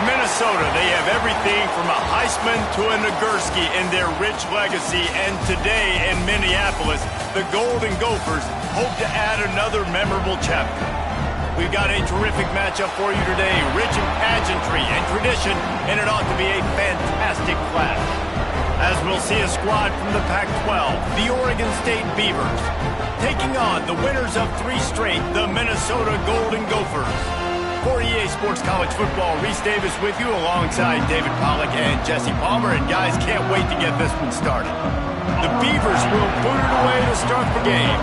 Minnesota, they have everything from a Heisman to a Nagurski in their rich legacy, and today in Minneapolis, the Golden Gophers hope to add another memorable chapter. We've got a terrific matchup for you today, rich in pageantry and tradition, and it ought to be a fantastic clash. As we'll see a squad from the Pac-12, the Oregon State Beavers, taking on the winners of 3 straight, the Minnesota Golden Gophers. For EA Sports College Football, Reese Davis with you alongside David Pollack and Jesse Palmer. And guys, can't wait to get this one started. The Beavers will boot it away to start the game.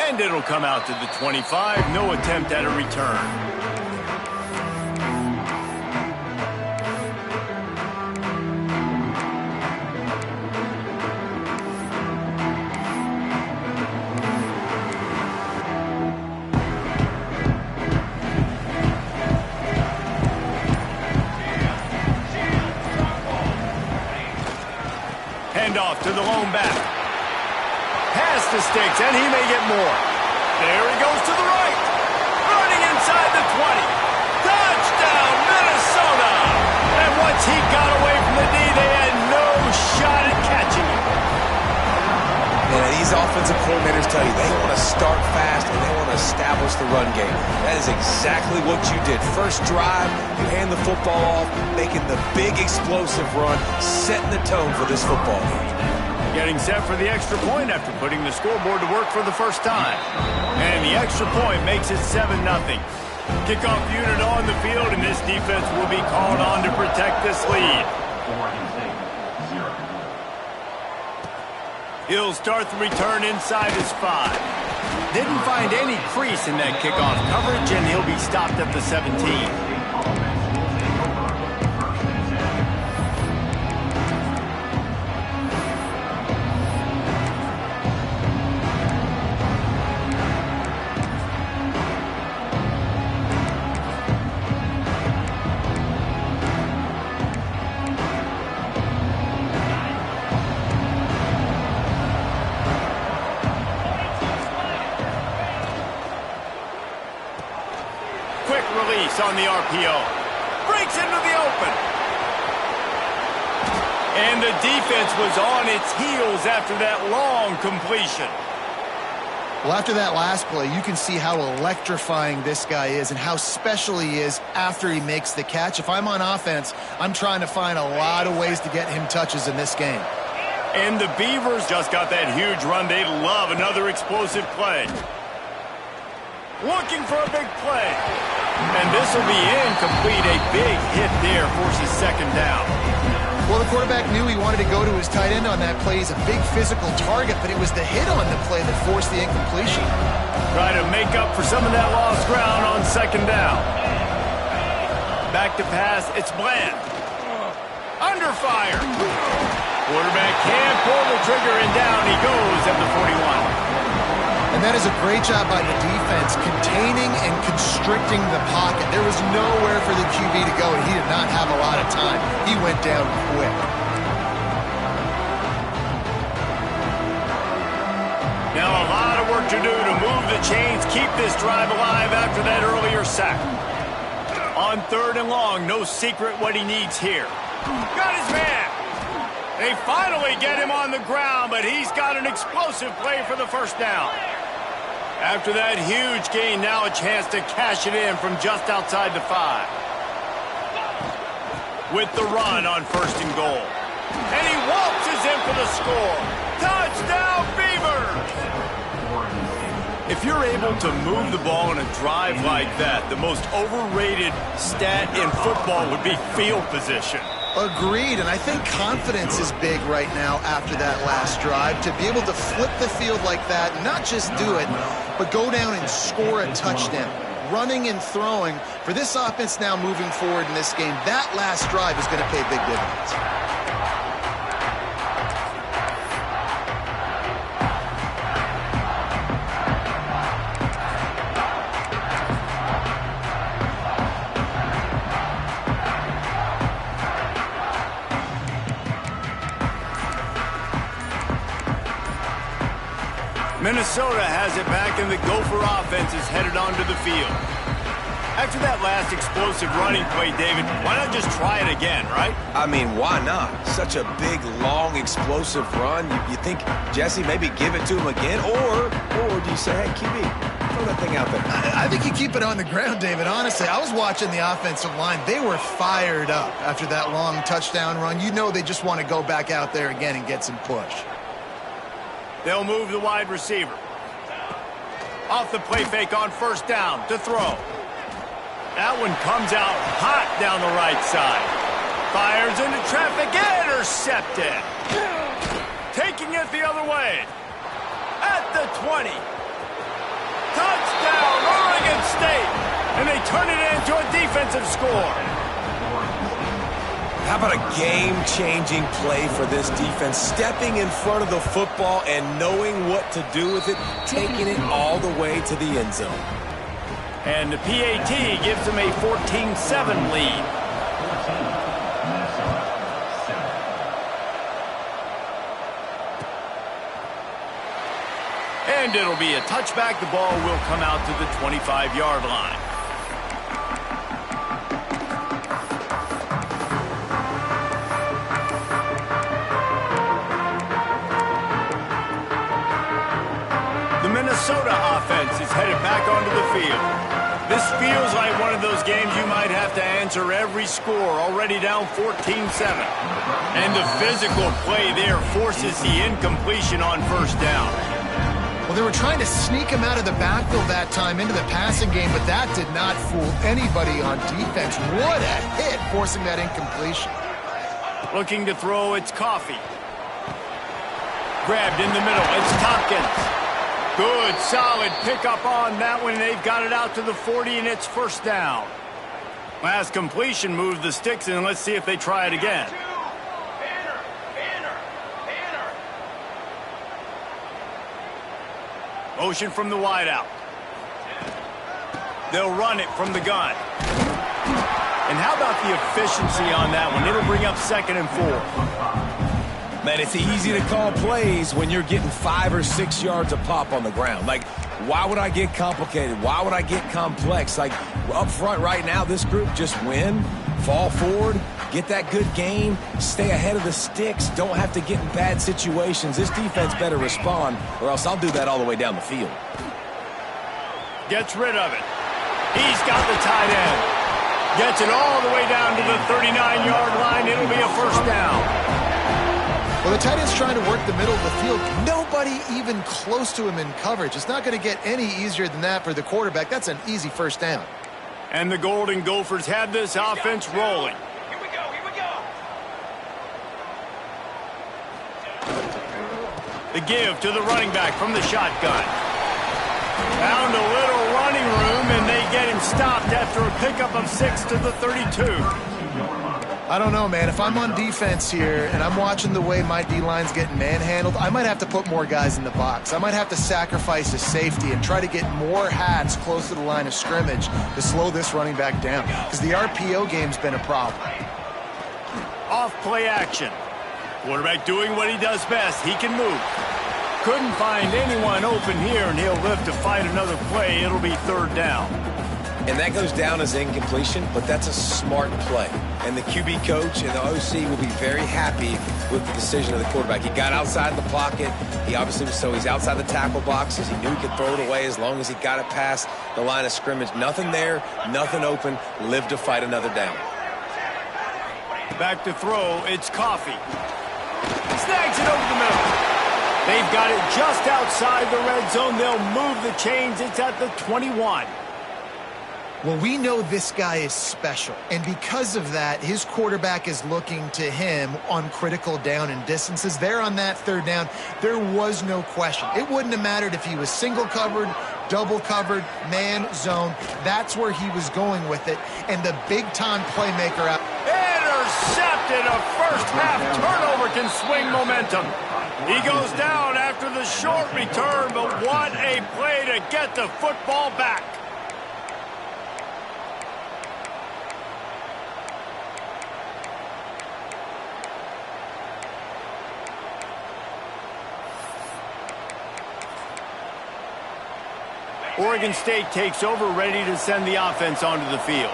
And it'll come out to the 25. No attempt at a return. Off to the lone back. Pass to Sticks, and he may get more. There he goes to the right. Running inside the 20. Touchdown, Minnesota! And once he got away from the D, they had no shot at catching him. And these offensive coordinators tell you they want to start fast and they want to establish the run game. That is exactly what you did. First drive, you hand the football off, making the big explosive run, setting the tone for this football game. Getting set for the extra point after putting the scoreboard to work for the first time. And the extra point makes it 7-0. Kickoff unit on the field, and this defense will be called on to protect this lead. He'll start the return inside his 5. Didn't find any crease in that kickoff coverage, and he'll be stopped at the 17. On the RPO. Breaks into the open. And the defense was on its heels after that long completion. Well, after that last play, you can see how electrifying this guy is and how special he is after he makes the catch. If I'm on offense, I'm trying to find a lot of ways to get him touches in this game. And the Beavers just got that huge run. They love another explosive play. Looking for a big play. And this will be incomplete. A big hit there forces second down. Well, the quarterback knew he wanted to go to his tight end on that play. He's a big physical target, but it was the hit on the play that forced the incompletion. Try to make up for some of that lost ground on second down. Back to pass, it's Bland. Under fire. Quarterback can't pull the trigger, and down he goes at the 41. And that is a great job by the defense, containing and constricting the pocket. There was nowhere for the QB to go, and he did not have a lot of time. He went down quick. Now a lot of work to do to move the chains, keep this drive alive after that earlier sack. On 3rd and long, no secret what he needs here. Got his man. They finally get him on the ground, but he's got an explosive play for the first down. After that huge gain, now a chance to cash it in from just outside the 5. With the run on 1st and goal. And he waltzes in for the score. Touchdown, Beavers! If you're able to move the ball in a drive like that, the most overrated stat in football would be field position. Agreed, and I think confidence is big right now after that last drive. To be able to flip the field like that, not just do it, but go down and score a touchdown. Running and throwing, for this offense now moving forward in this game, that last drive is going to pay big dividends. Minnesota has it back, and the Gopher offense is headed onto the field. After that last explosive running play, David, why not just try it again, right? I mean, why not? Such a big, long, explosive run. You think, Jesse, maybe give it to him again? Or do you say, hey, QB, throw that thing out there? I think you keep it on the ground, David. Honestly, I was watching the offensive line. They were fired up after that long touchdown run. You know they just want to go back out there again and get some push. They'll move the wide receiver. Off the play fake on 1st down to throw. That one comes out hot down the right side. Fires into traffic, intercepted. Taking it the other way. At the 20. Touchdown, Oregon State. And they turn it into a defensive score. How about a game-changing play for this defense? Stepping in front of the football and knowing what to do with it, taking it all the way to the end zone. And the PAT gives them a 14-7 lead. And it'll be a touchback. The ball will come out to the 25-yard line. Minnesota offense is headed back onto the field. This feels like one of those games you might have to answer every score, already down 14-7. And the physical play there forces the incompletion on 1st down. Well, they were trying to sneak him out of the backfield that time into the passing game, but that did not fool anybody on defense. What a hit, forcing that incompletion. Looking to throw, it's Coffee. Grabbed in the middle, it's Tompkins. Good, solid pickup on that one. They've got it out to the 40, and it's 1st down. Last completion moved the sticks, and let's see if they try it again. Motion from the wideout. They'll run it from the gun. And how about the efficiency on that one? It'll bring up 2nd and 4. Man, it's easy to call plays when you're getting 5 or 6 yards a pop on the ground. Like, why would I get complicated? Why would I get complex? Like, up front right now, this group just win, fall forward, Get that good game, stay ahead of the sticks, don't have to get in bad situations. This defense better respond, or else I'll do that all the way down the field. Gets rid of it. He's got the tight end. Gets it all the way down to the 39-yard line. It'll be a first down. Well, the tight end's trying to work the middle of the field. Nobody even close to him in coverage. It's not going to get any easier than that for the quarterback. That's an easy first down. And the Golden Gophers have this offense rolling. Here we go. The give to the running back from the shotgun. Found a little running room, and they get him stopped after a pickup of 6 to the 32. I don't know, man. If I'm on defense here and I'm watching the way my D-line's getting manhandled, I might have to put more guys in the box. I might have to sacrifice a safety and try to get more hats close to the line of scrimmage to slow this running back down, because the RPO game's been a problem. Off play action. Quarterback doing what he does best. He can move. Couldn't find anyone open here, and he'll live to fight another play. It'll be third down. And that goes down as incompletion, but that's a smart play. And the QB coach and the OC will be very happy with the decision of the quarterback. He got outside the pocket. He obviously he's outside the tackle boxes. He knew he could throw it away as long as he got it past the line of scrimmage. Nothing there, nothing open. Live to fight another down. Back to throw. It's Coffee. Snags it over the middle. They've got it just outside the red zone. They'll move the chains. It's at the 21. Well, we know this guy is special, and because of that, his quarterback is looking to him on critical down and distances. There on that third down, there was no question. It wouldn't have mattered if he was single covered, double covered, man, zone. That's where he was going with it, and the big-time playmaker out. Intercepted. A first-half turnover can swing momentum. He goes down after the short return, but what a play to get the football back. Oregon State takes over, ready to send the offense onto the field.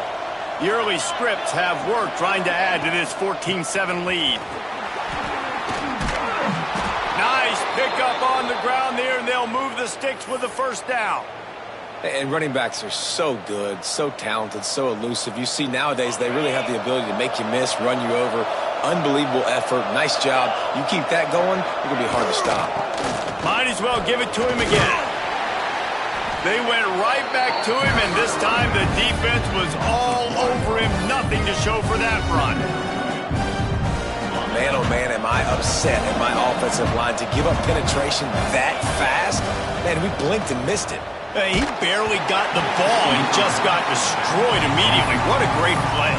The early scripts have worked, trying to add to this 14-7 lead. Nice pickup on the ground there, and they'll move the sticks with the first down. And running backs are so good, so talented, so elusive. You see nowadays they really have the ability to make you miss, run you over. Unbelievable effort. Nice job. You keep that going, it's going to be hard to stop. Might as well give it to him again. They went right back to him, and this time the defense was all over him. Nothing to show for that run. Man, oh man, am I upset at my offensive line to give up penetration that fast? Man, we blinked and missed it. He barely got the ball and just got destroyed immediately. What a great play.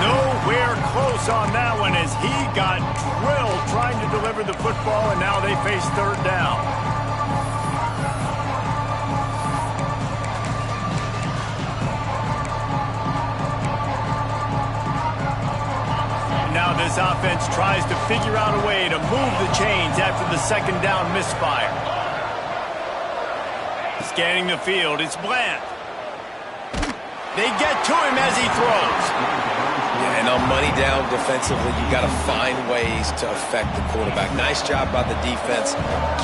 Nowhere close on that one as he got drilled trying to deliver the football, and now they face third down. Now this offense tries to figure out a way to move the chains after the second down misfire. Scanning the field, it's Bland. They get to him as he throws. Yeah, and on money down defensively, you got to find ways to affect the quarterback. Nice job by the defense,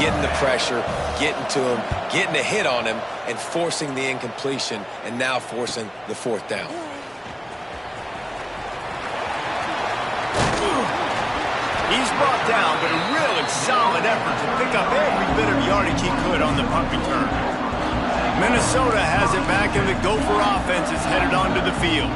getting the pressure, getting to him, getting a hit on him, and forcing the incompletion, and now forcing the fourth down. He's brought down, but a really solid effort to pick up every bit of yardage he could on the punt return. Minnesota has it back, and the Gopher offense is headed onto the field.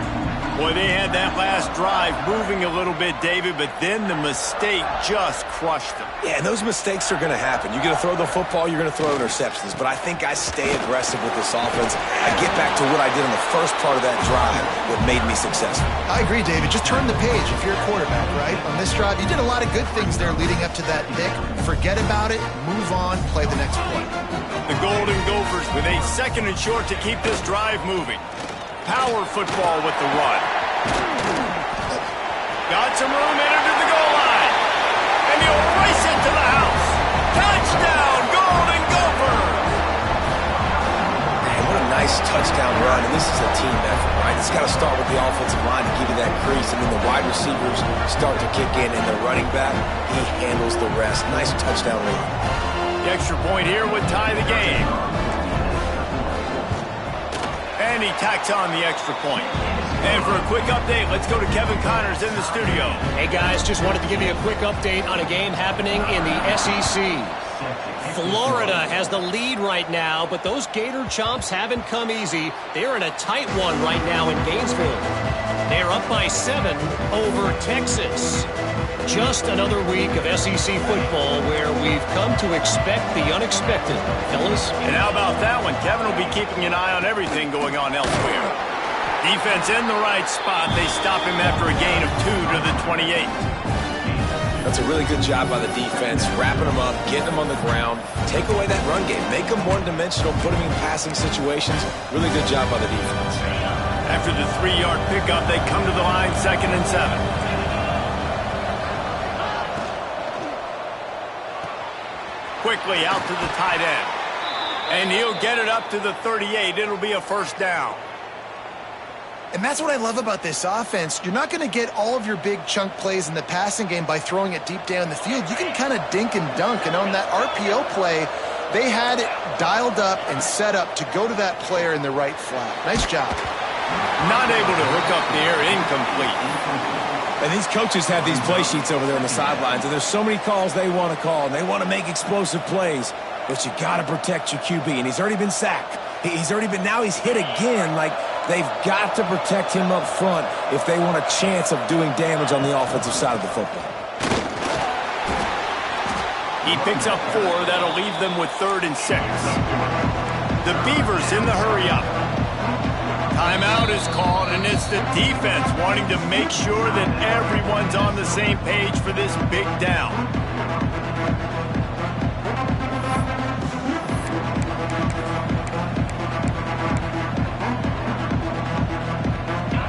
Boy, they had that last drive moving a little bit, David, but then the mistake just crushed them. Yeah, and those mistakes are going to happen. You're going to throw the football, you're going to throw interceptions, but I think I stay aggressive with this offense. I get back to what I did in the first part of that drive, what made me successful. I agree, David. Just turn the page if you're a quarterback, right? On this drive, you did a lot of good things there leading up to that pick. Forget about it, move on, play the next play. The Golden Gophers with a second and short to keep this drive moving. Power football with the run. Got some room, entered to the goal line. And he'll race it to the house. Touchdown, Golden Gophers! Man, what a nice touchdown run, and this is a team effort, right? It's got to start with the offensive line to give you that crease, and then the wide receivers start to kick in, and the running back, he handles the rest. Nice touchdown run. The extra point here would tie the game. And he tacks on the extra point. And for a quick update, let's go to Kevin Connors in the studio. Hey, guys, just wanted to give you a quick update on a game happening in the SEC. Florida has the lead right now, but those Gator Chomps haven't come easy. They're in a tight one right now in Gainesville. They're up by 7 over Texas. Just another week of SEC football where we've come to expect the unexpected, fellas. And how about that one? Kevin will be keeping an eye on everything going on elsewhere. Defense in the right spot. They stop him after a gain of 2 to the 28. That's a really good job by the defense, wrapping them up, getting them on the ground, take away that run game, make them one-dimensional, put them in passing situations. Really good job by the defense. After the 3-yard pickup, they come to the line, 2nd and 7. Quickly out to the tight end. And he'll get it up to the 38. It'll be a first down. And that's what I love about this offense. You're not going to get all of your big chunk plays in the passing game by throwing it deep down the field. You can kind of dink and dunk. And on that RPO play, they had it dialed up and set up to go to that player in the right flat. Nice job. Not able to hook up there, incomplete. And these coaches have these play sheets over there on the sidelines, and there's so many calls they want to call, and they want to make explosive plays, but you got to protect your QB, and he's already been sacked. Now he's hit again. Like, they've got to protect him up front if they want a chance of doing damage on the offensive side of the football. He picks up 4. That'll leave them with 3rd and 6. The Beavers in the hurry up. Timeout is called, and it's the defense wanting to make sure that everyone's on the same page for this big down.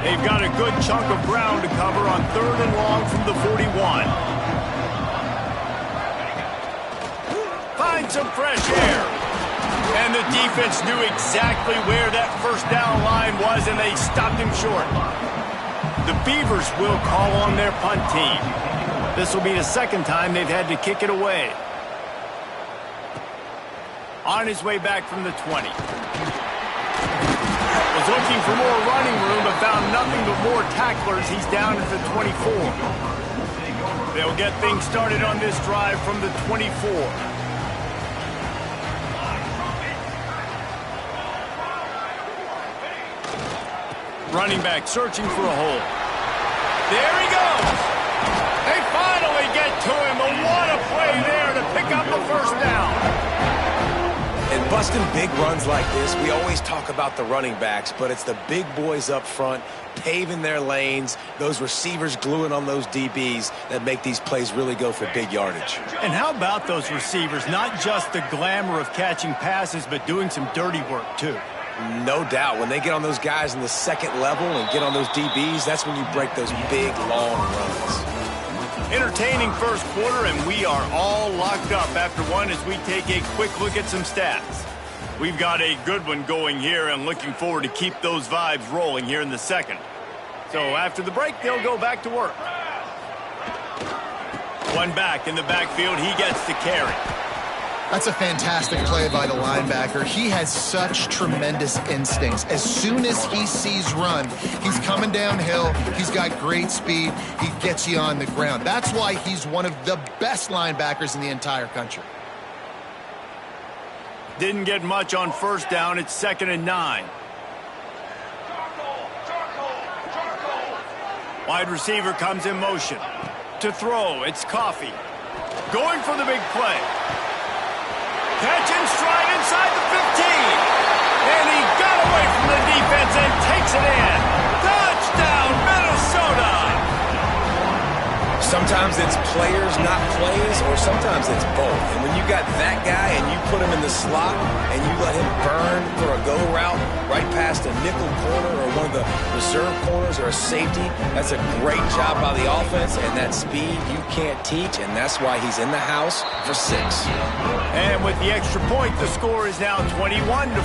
They've got a good chunk of ground to cover on 3rd and long from the 41. Find some fresh air. And the defense knew exactly where that first down line was, and they stopped him short. The Beavers will call on their punt team. This will be the 2nd time they've had to kick it away. On his way back from the 20. Was looking for more running room, but found nothing but more tacklers. He's down at the 24. They'll get things started on this drive from the 24. Running back searching for a hole. There he goes. They finally get to him. But what a play there to pick up the first down. And busting big runs like this, we always talk about the running backs, but it's the big boys up front, paving their lanes, those receivers gluing on those DBs that make these plays really go for big yardage. And how about those receivers? Not just the glamour of catching passes, but doing some dirty work, too. No doubt. When they get on those guys in the 2nd level and get on those DBs, that's when you break those big, long runs. Entertaining first quarter, and we are all locked up after one as we take a quick look at some stats. We've got a good one going here and looking forward to keep those vibes rolling here in the 2nd. So after the break, they'll go back to work. One back in the backfield. He gets the carry. That's a fantastic play by the linebacker. He has such tremendous instincts. As soon as he sees run, he's coming downhill. He's got great speed. He gets you on the ground. That's why he's one of the best linebackers in the entire country. Didn't get much on first down. It's 2nd and 9. Wide receiver comes in motion. To throw, it's Coffee. Going for the big play. Catch in stride inside the 15. And he got away from the defense and takes it in. Touchdown, Minnesota! Sometimes it's players, not plays, or sometimes it's both. And when you got that guy and you put him in the slot and you let him burn for a go route right past a nickel corner or one of the reserve corners or a safety, that's a great job by the offense, and that speed you can't teach, and that's why he's in the house for 6. And with the extra point, the score is now 21-14.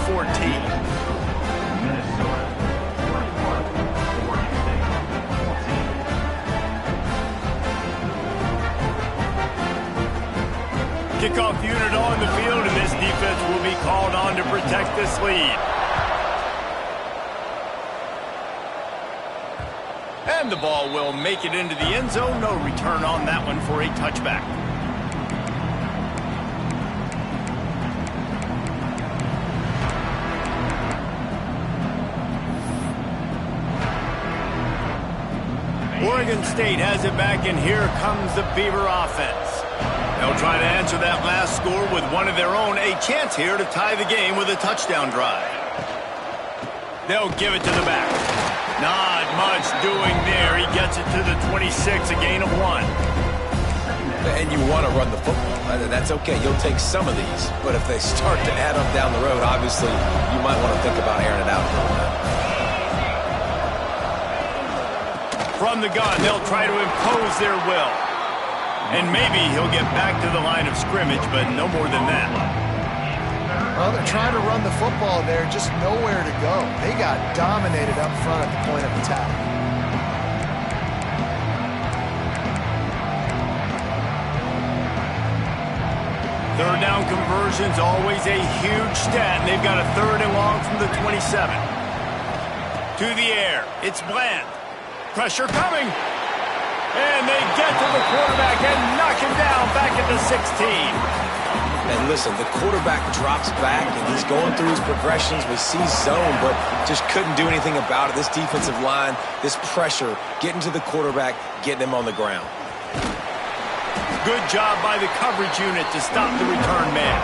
Kickoff unit on the field, and this defense will be called on to protect this lead. And the ball will make it into the end zone. No return on that one for a touchback. Oregon State has it back, and here comes the Beaver offense. They'll try to answer that last score with one of their own. A chance here to tie the game with a touchdown drive. They'll give it to the back. Not much doing there. He gets it to the 26, a gain of 1. And you want to run the football. That's okay. You'll take some of these. But if they start to add up down the road, obviously you might want to think about airing it out a little bit. From the gun, they'll try to impose their will. And maybe he'll get back to the line of scrimmage, but no more than that. Well, they're trying to run the football there, just nowhere to go. They got dominated up front at the point of attack. Third down conversions, always a huge stat, and they've got a 3rd and long from the 27. To the air, it's Bland. Pressure coming. And they get to the quarterback and knock him down back at the 16. And listen, the quarterback drops back, and he's going through his progressions. We see zone, but just couldn't do anything about it. This defensive line, this pressure, getting to the quarterback, getting him on the ground. Good job by the coverage unit to stop the return man.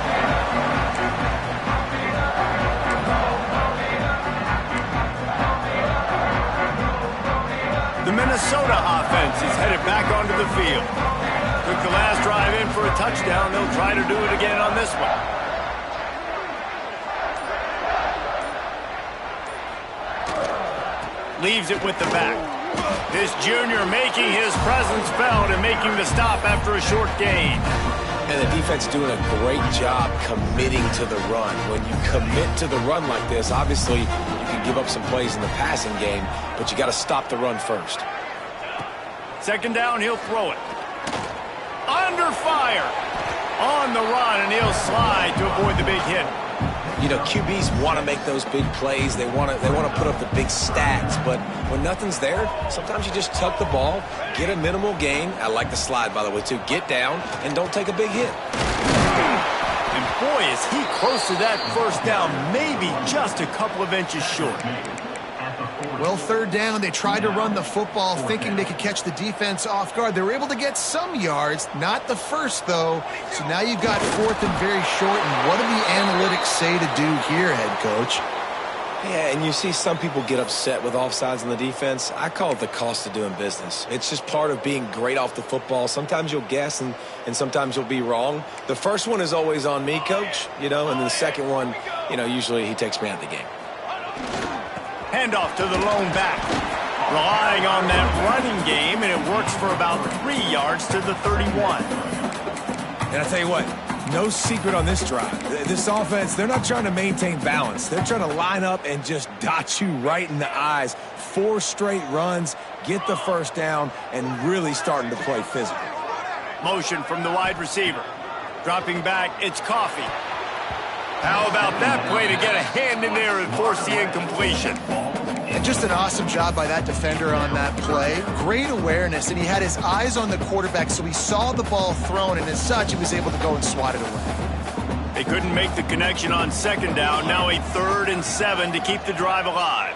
The Minnesota offense is headed back onto the field. Took the last drive in for a touchdown. They'll try to do it again on this one. Leaves it with the back. This junior making his presence felt and making the stop after a short gain. And the defense doing a great job committing to the run. When you commit to the run like this, obviously you can give up some plays in the passing game, but you got to stop the run first. 2nd down, he'll throw it. Under fire. On the run, and he'll slide to avoid the big hit. You know, QBs want to make those big plays. They want to put up the big stats, but when nothing's there, sometimes you just tuck the ball, get a minimal gain. I like the slide, by the way, too. Get down and don't take a big hit. And boy, is he close to that 1st down, maybe just a couple of inches short. Well, 3rd down, they tried to run the football thinking they could catch the defense off guard. They were able to get some yards, not the first, though. So now you've got 4th and very short. And what do the analytics say to do here, head coach? Yeah, and you see some people get upset with offsides on the defense. I call it the cost of doing business. It's just part of being great off the football. Sometimes you'll guess and sometimes you'll be wrong. The first one is always on me, coach, you know, and then the second one, you know, usually he takes me out of the game. Handoff to the lone back. Relying on that running game, and it works for about 3 yards to the 31. And I tell you what, no secret on this drive. This offense, they're not trying to maintain balance. They're trying to line up and just dot you right in the eyes. 4 straight runs, get the 1st down, and really starting to play physical. Motion from the wide receiver. Dropping back, it's Coffee. How about that play to get a hand in there and force the incompletion? And just an awesome job by that defender on that play. Great awareness, and he had his eyes on the quarterback, so he saw the ball thrown, and as such, he was able to go and swat it away. They couldn't make the connection on 2nd down. Now a 3rd and 7 to keep the drive alive.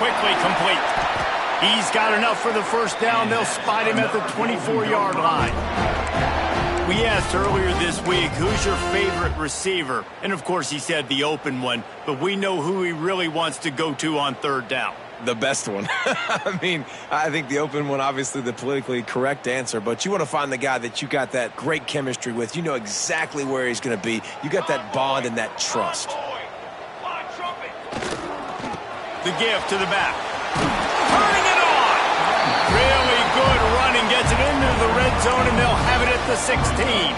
Quickly complete. He's got enough for the 1st down. They'll spot him at the 24-yard line. We asked earlier this week, who's your favorite receiver? And, of course, he said the open one, but we know who he really wants to go to on 3rd down. The best one. I mean, I think the open one, obviously the politically correct answer, but you want to find the guy that you got that great chemistry with. You know exactly where he's going to be. You got that bond and that trust. The give to the back. Turning it on. Really good running. Gets it into the red zone, and they'll have it at the 16.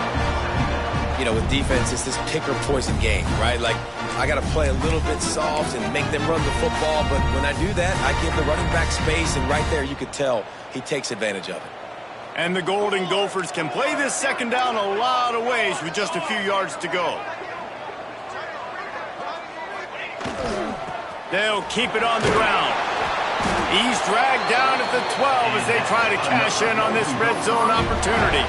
You know, with defense, it's this pick or poison game, right? Like, I got to play a little bit soft and make them run the football, but when I do that, I give the running back space, and right there you could tell he takes advantage of it. And the Golden Gophers can play this second down a lot of ways with just a few yards to go. They'll keep it on the ground. He's dragged down at the 12 as they try to cash in on this red zone opportunity.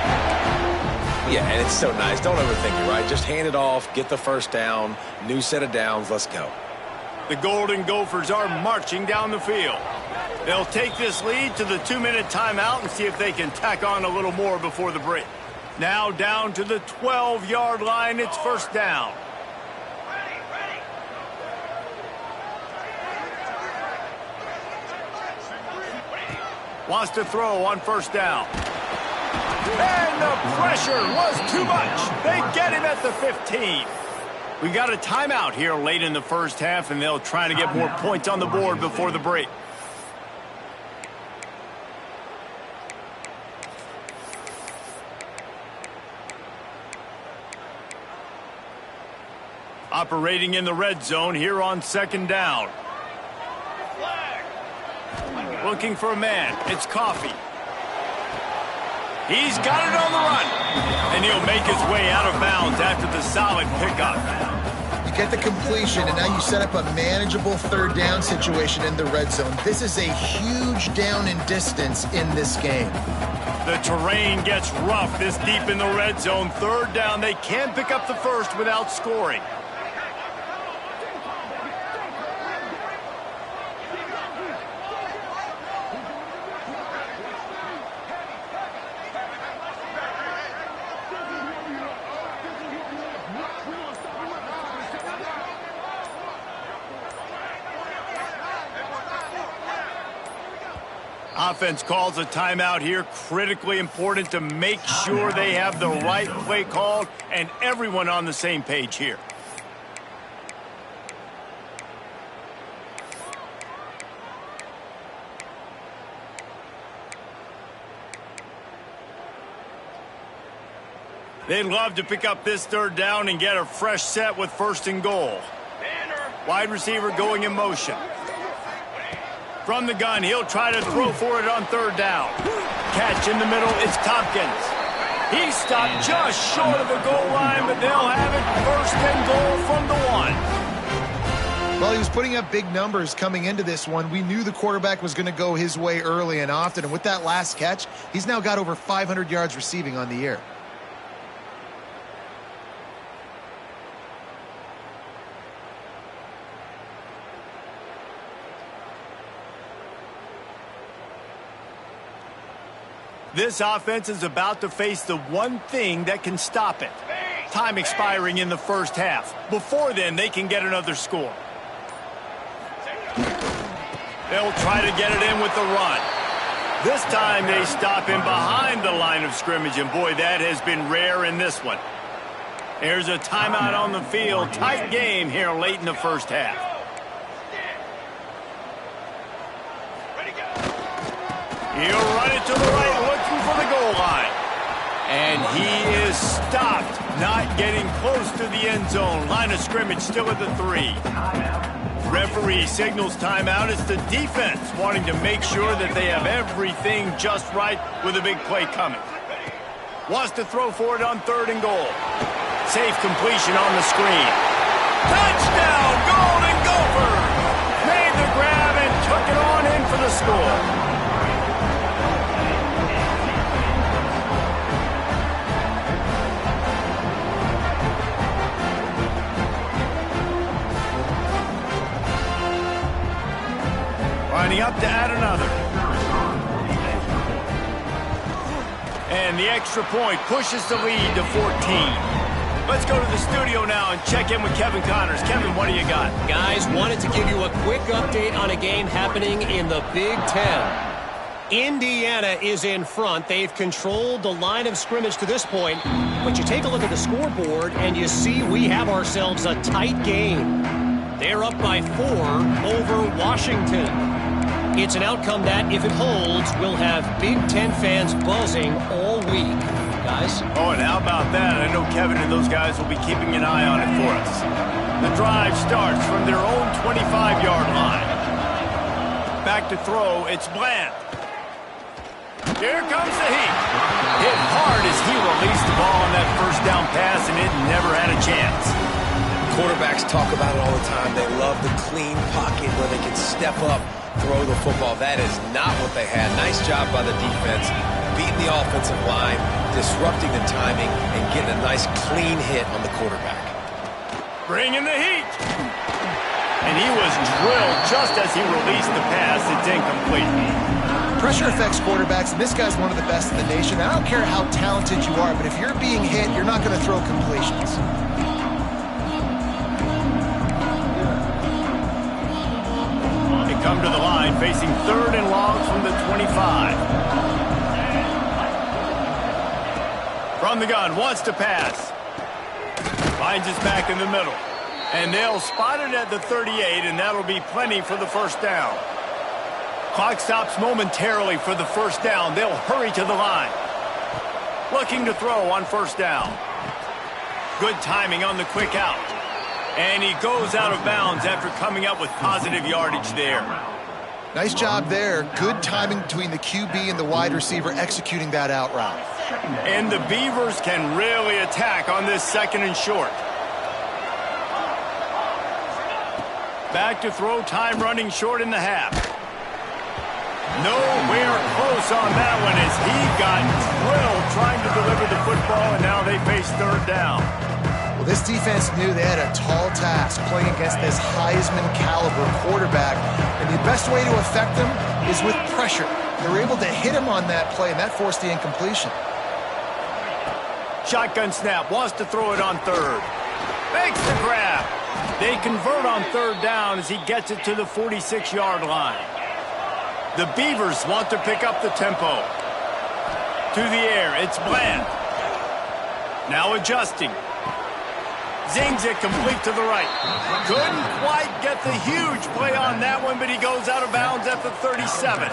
Yeah, and it's so nice. Don't overthink it, right? Just hand it off, get the first down, new set of downs, let's go. The Golden Gophers are marching down the field. They'll take this lead to the 2-minute timeout and see if they can tack on a little more before the break. Now down to the 12-yard line, it's first down. Wants to throw on first down. And the pressure was too much. They get him at the 15. We got a timeout here late in the first half, and they'll try to get more points on the board before the break. Operating in the red zone here on second down. Looking for a man. It's Coffee. He's got it on the run. And he'll make his way out of bounds after the solid pickup. You get the completion, and now you set up a manageable third down situation in the red zone. This is a huge down in distance in this game. The terrain gets rough this deep in the red zone. Third down, they can't pick up the first without scoring. Offense calls a timeout here. Critically important to make sure they have the right play called and everyone on the same page here. They'd love to pick up this third down and get a fresh set with first and goal. Wide receiver going in motion. From the gun, he'll try to throw for it on third down. Catch in the middle, it's Tompkins. He stopped just short of the goal line, but they'll have it first and goal from the 1. Well, he was putting up big numbers coming into this one. We knew the quarterback was going to go his way early and often, and with that last catch, he's now got over 500 yards receiving on the year. This offense is about to face the one thing that can stop it. Time expiring in the first half. Before then, they can get another score. They'll try to get it in with the run. This time they stop him behind the line of scrimmage, and boy, that has been rare in this one. There's a timeout on the field. Tight game here late in the first half. He'll run it to the right, looking for the goal line. And he is stopped, not getting close to the end zone. Line of scrimmage still at the 3. Referee signals timeout. It's the defense wanting to make sure that they have everything just right with a big play coming. Wants to throw for it on third and goal. Safe completion on the screen. Touchdown, Golden Gophers! Made the grab and took it on in for the score. Lining up to add another. And the extra point pushes the lead to 14. Let's go to the studio now and check in with Kevin Connors. Kevin, what do you got? Guys, wanted to give you a quick update on a game happening in the Big Ten. Indiana is in front. They've controlled the line of scrimmage to this point. But you take a look at the scoreboard and you see we have ourselves a tight game. They're up by 4 over Washington. It's an outcome that, if it holds, will have Big Ten fans buzzing all week. Guys? Oh, and how about that? I know Kevin and those guys will be keeping an eye on it for us. The drive starts from their own 25-yard line. Back to throw, it's Bland. Here comes the heat. Hit hard as he released the ball on that first down pass, and it never had a chance. Quarterbacks talk about it all the time. They love the clean pocket where they can step up, throw the football. That is not what they had. Nice job by the defense, beating the offensive line, disrupting the timing, and getting a nice clean hit on the quarterback. Bringing the heat. And he was drilled just as he released the pass. It's incomplete. Pressure affects quarterbacks, and this guy's one of the best in the nation. I don't care how talented you are, but if you're being hit, you're not going to throw completions. They come to the line facing 3rd and long from the 25. From the gun, wants to pass. Finds his back in the middle. And they'll spot it at the 38, and that'll be plenty for the first down. Clock stops momentarily for the first down. They'll hurry to the line. Looking to throw on first down. Good timing on the quick out. And he goes out of bounds after coming up with positive yardage there. Nice job there. Good timing between the QB and the wide receiver executing that out route. And the Beavers can really attack on this 2nd and short. Back to throw, time running short in the half. Nowhere close on that one as he got drilled trying to deliver the football, and now they face 3rd down. Well, this defense knew they had a tall task playing against this Heisman-caliber quarterback, and the best way to affect him is with pressure. They were able to hit him on that play, and that forced the incompletion. Shotgun snap, wants to throw it on 3rd. Makes the grab. They convert on 3rd down as he gets it to the 46-yard line. The Beavers want to pick up the tempo. To the air, it's Bland. Now adjusting. Zings it complete to the right. Couldn't quite get the huge play on that one, but he goes out of bounds at the 37.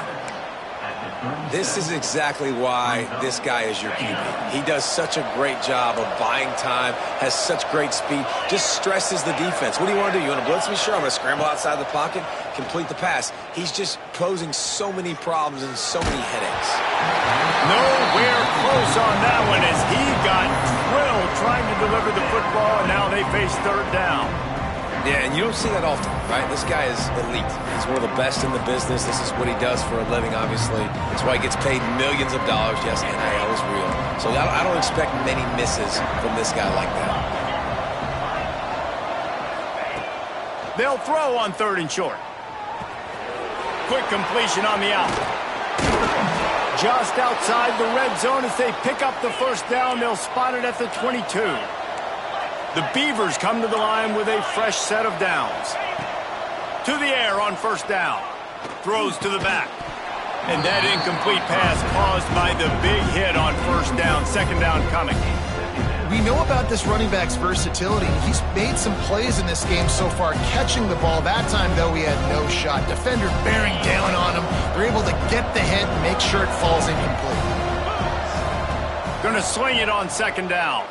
This is exactly why this guy is your QB. He does such a great job of buying time, has such great speed, just stresses the defense. What do you want to do? You want to blitz me? Sure, I'm going to scramble outside the pocket, complete the pass. He's just posing so many problems and so many headaches. Nowhere close on that one as he got drilled trying to deliver the football, and now they face 3rd down. Yeah, and you don't see that often, right? This guy is elite. He's one of the best in the business. This is what he does for a living, obviously. That's why he gets paid millions of dollars. Yes, NIL is real. So I don't expect many misses from this guy like that. They'll throw on 3rd and short. Quick completion on the out. Just outside the red zone as they pick up the first down. They'll spot it at the 22. The Beavers come to the line with a fresh set of downs. To the air on first down. Throws to the back. And that incomplete pass caused by the big hit on first down. 2nd down coming. We know about this running back's versatility. He's made some plays in this game so far, catching the ball. That time, though, he had no shot. Defender bearing down on him. They're able to get the hit and make sure it falls incomplete. Going to swing it on 2nd down.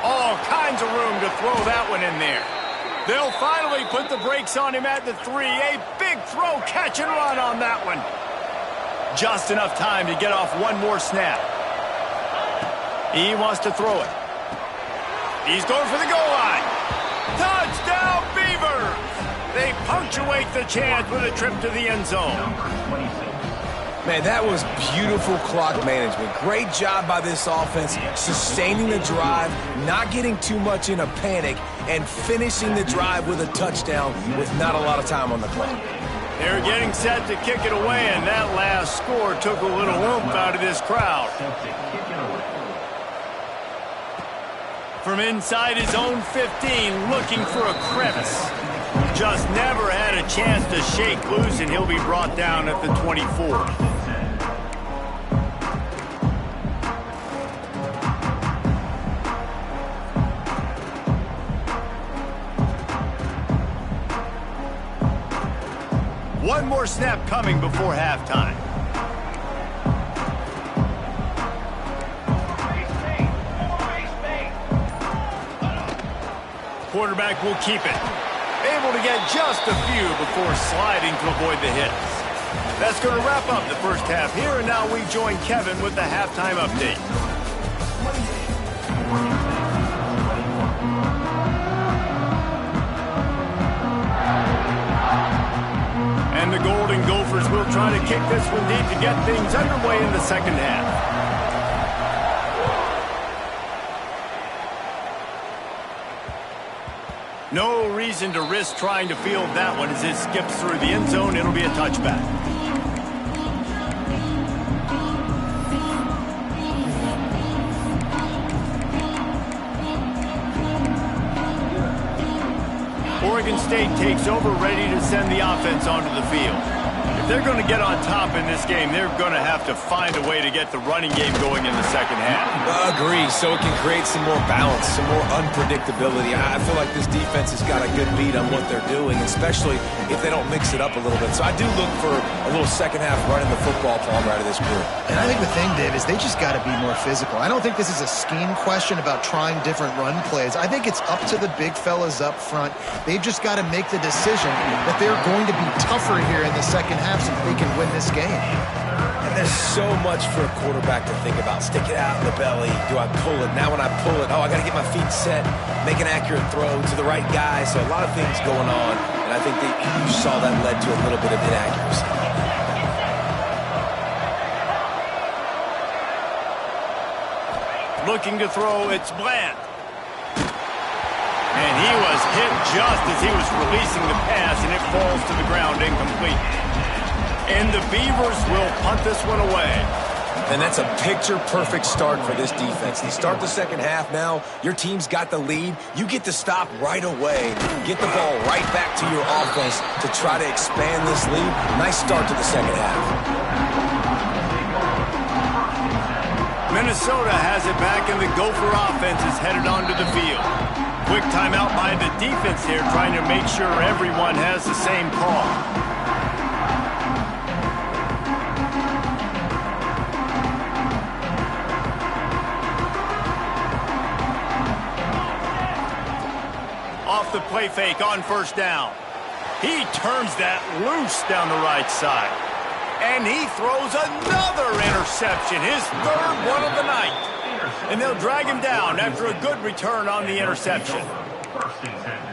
All kinds of room to throw that one in there. They'll finally put the brakes on him at the 3. A big throw, catch and run on that one. Just enough time to get off one more snap. He wants to throw it. He's going for the goal line. Touchdown, Beavers! They punctuate the chance with a trip to the end zone. Man, that was beautiful clock management. Great job by this offense, sustaining the drive, not getting too much in a panic, and finishing the drive with a touchdown with not a lot of time on the clock. They're getting set to kick it away, and that last score took a little oomph out of this crowd. From inside his own 15, looking for a crevice. Just never had a chance to shake loose, and he'll be brought down at the 24. One more snap coming before halftime. Quarterback will keep it. Able to get just a few before sliding to avoid the hits. That's going to wrap up the first half here, and now we join Kevin with the halftime update. And the Golden Gophers will try to kick this one deep to get things underway in the second half. No reason to risk trying to field that one as it skips through the end zone. It'll be a touchback. Oregon State takes over, ready to send the offense onto the field. If they're going to get on top in this game, they're going to have to find a way to get the running game going in the second half. Agree, so it can create some more balance, some more unpredictability. I feel like this defense has got a good beat on what they're doing, especially if they don't mix it up a little bit. So I do look for a little second half running the football Palmer out of this group. And I think the thing, Dave, is they just got to be more physical. I don't think this is a scheme question about trying different run plays. I think it's up to the big fellas up front. They've just got to make the decision that they're going to be tougher here in the second half so that they can win this game. And there's so much for a quarterback to think about. Stick it out in the belly. Do I pull it? Now when I pull it, I got to get my feet set, make an accurate throw to the right guy. So a lot of things going on, and I think that you saw that led to a little bit of inaccuracy. Looking to throw, it's Bland. And he was hit just as he was releasing the pass, and it falls to the ground incomplete. And the Beavers will punt this one away. And that's a picture-perfect start for this defense. They start the second half now. Your team's got the lead. You get to stop right away. Get the ball right back to your offense to try to expand this lead. Nice start to the second half. Minnesota has it back, and the Gopher offense is headed onto the field. Quick timeout by the defense here, trying to make sure everyone has the same call. Off the play fake on first down. He turns that loose down the right side. And he throws another interception, his third one of the night. And they'll drag him down after a good return on the interception.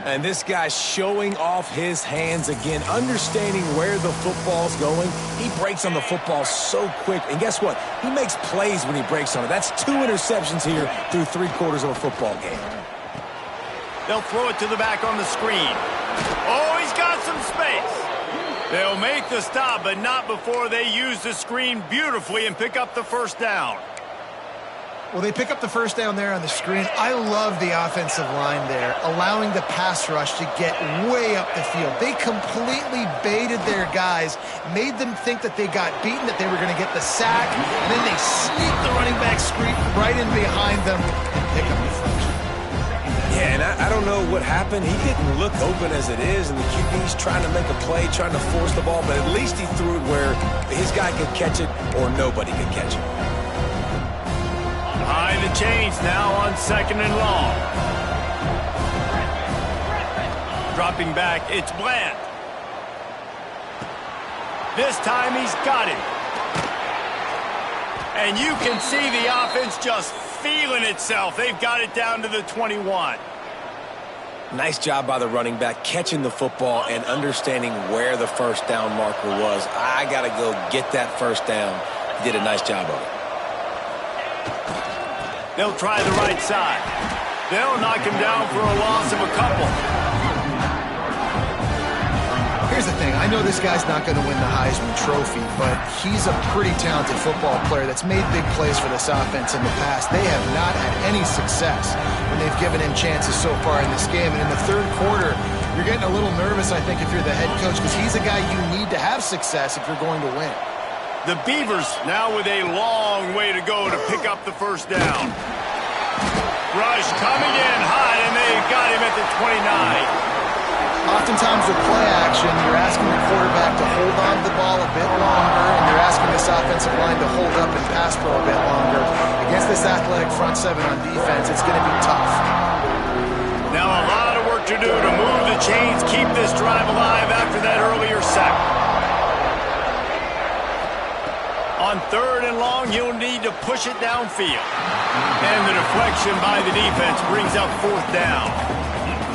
And this guy's showing off his hands again, understanding where the football's going. He breaks on the football so quick. And guess what? He makes plays when he breaks on it. That's 2 interceptions here through 3/4 of a football game. They'll throw it to the back on the screen. Oh, he's got some space. They'll make the stop, but not before they use the screen beautifully and pick up the first down. Well, they pick up the first down there on the screen. I love the offensive line there, allowing the pass rush to get way up the field. They completely baited their guys, made them think that they got beaten, that they were going to get the sack, and then they sneaked the running back screen right in behind them and pick up the first. Yeah, and I don't know what happened. He didn't look open as it is, and the QB's trying to make a play, trying to force the ball, but at least he threw it where his guy could catch it or nobody could catch it. High the chains now on second and long. Dropping back, it's Bland. This time he's got it. And you can see the offense just feeling itself. They've got it down to the 21. Nice job by the running back, catching the football and understanding where the first down marker was. I got to go get that first down. He did a nice job of it. They'll try the right side. They'll knock him down for a loss of a couple. Here's the thing. I know this guy's not going to win the Heisman Trophy, but he's a pretty talented football player that's made big plays for this offense in the past. They have not had any success when they've given him chances so far in this game. And in the third quarter, you're getting a little nervous, I think, if you're the head coach, because he's a guy you need to have success if you're going to win. The Beavers now with a long way to go to pick up the first down. Rush coming in hot, and they've got him at the 29. Oftentimes with play action, you're asking the quarterback to hold on to the ball a bit longer, and you're asking this offensive line to hold up and pass pro a bit longer. Against this athletic front seven on defense, it's going to be tough. Now a lot of work to do to move the chains, keep this drive alive after that earlier sack. On 3rd and long, you'll need to push it downfield. And the deflection by the defense brings up 4th down.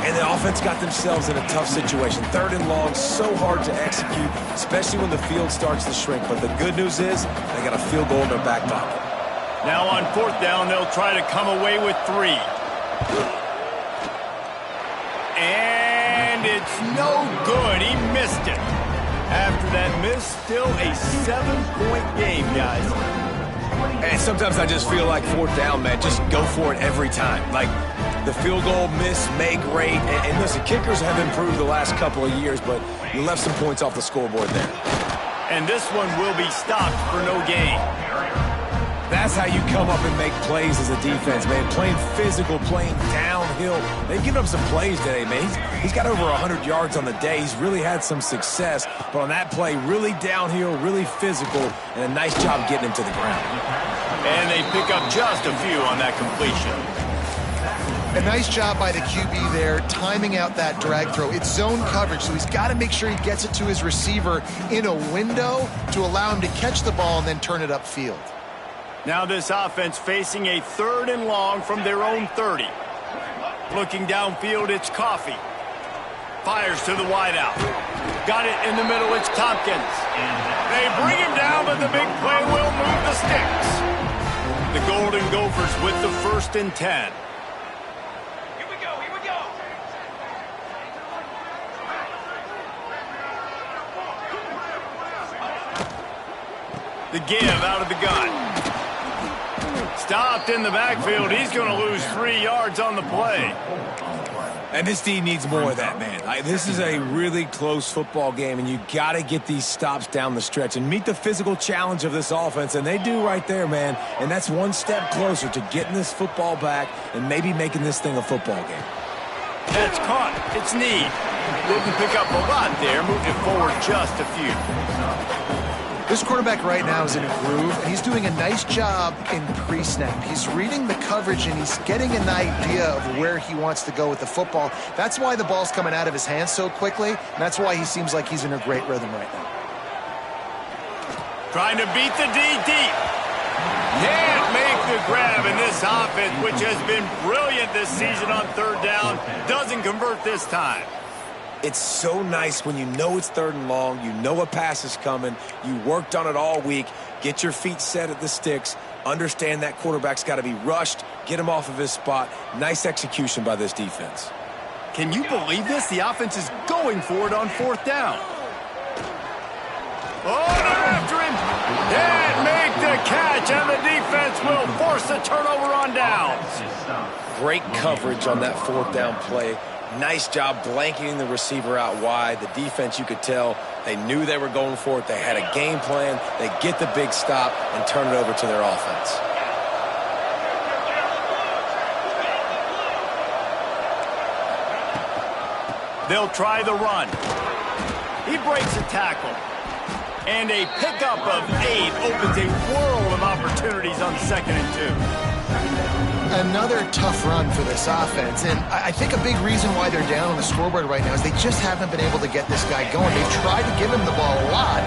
And the offense got themselves in a tough situation. 3rd and long, so hard to execute, especially when the field starts to shrink. But the good news is they got a field goal in their back pocket. Now on 4th down, they'll try to come away with 3. And it's no good. He missed it. After that miss, still a 7-point game, guys. And sometimes I just feel like 4th down, man, just go for it every time. Like, the field goal miss, make rate. And listen, kickers have improved the last couple of years, but you left some points off the scoreboard there. And this one will be stopped for no gain. That's how you come up and make plays as a defense, man. Playing physical, playing downhill. They've given him some plays today, man. He's got over 100 yards on the day. He's really had some success. But on that play, really downhill, really physical, and a nice job getting him to the ground. And they pick up just a few on that completion. A nice job by the QB there, timing out that drag throw. It's zone coverage, so he's got to make sure he gets it to his receiver in a window to allow him to catch the ball and then turn it upfield. Now this offense facing a 3rd and long from their own 30. Looking downfield, it's Coffee. Fires to the wideout. Got it in the middle, it's Tompkins. They bring him down, but the big play will move the sticks. The Golden Gophers with the 1st and 10. The give out of the gun. Stopped in the backfield. He's going to lose 3 yards on the play. And this D needs more of that, man. This is a really close football game, and you got to get these stops down the stretch and meet the physical challenge of this offense, and they do right there, man. And that's one step closer to getting this football back and maybe making this thing a football game. That's caught. It's Need. Didn't pick up a lot there. Moved it forward just a few. This quarterback right now is in a groove, and he's doing a nice job in pre-snap. He's reading the coverage, and he's getting an idea of where he wants to go with the football. That's why the ball's coming out of his hands so quickly, and that's why he seems like he's in a great rhythm right now. Trying to beat the D deep. Can't make the grab, and this offense, which has been brilliant this season on 3rd down, doesn't convert this time. It's so nice when you know it's 3rd and long, you know a pass is coming, you worked on it all week, get your feet set at the sticks, understand that quarterback's got to be rushed, get him off of his spot. Nice execution by this defense. Can you believe this? The offense is going for it on 4th down. Oh, they're after him. Can't make the catch, and the defense will force a turnover on downs. Great coverage on that 4th down play. Nice job blanketing the receiver out wide. The defense, you could tell, they knew they were going for it. They had a game plan. They get the big stop and turn it over to their offense. They'll try the run. He breaks a tackle. And a pickup of 8 opens a world of opportunities on 2nd and 2. Another tough run for this offense, and I think a big reason why they're down on the scoreboard right now is they just haven't been able to get this guy going. They've tried to give him the ball a lot.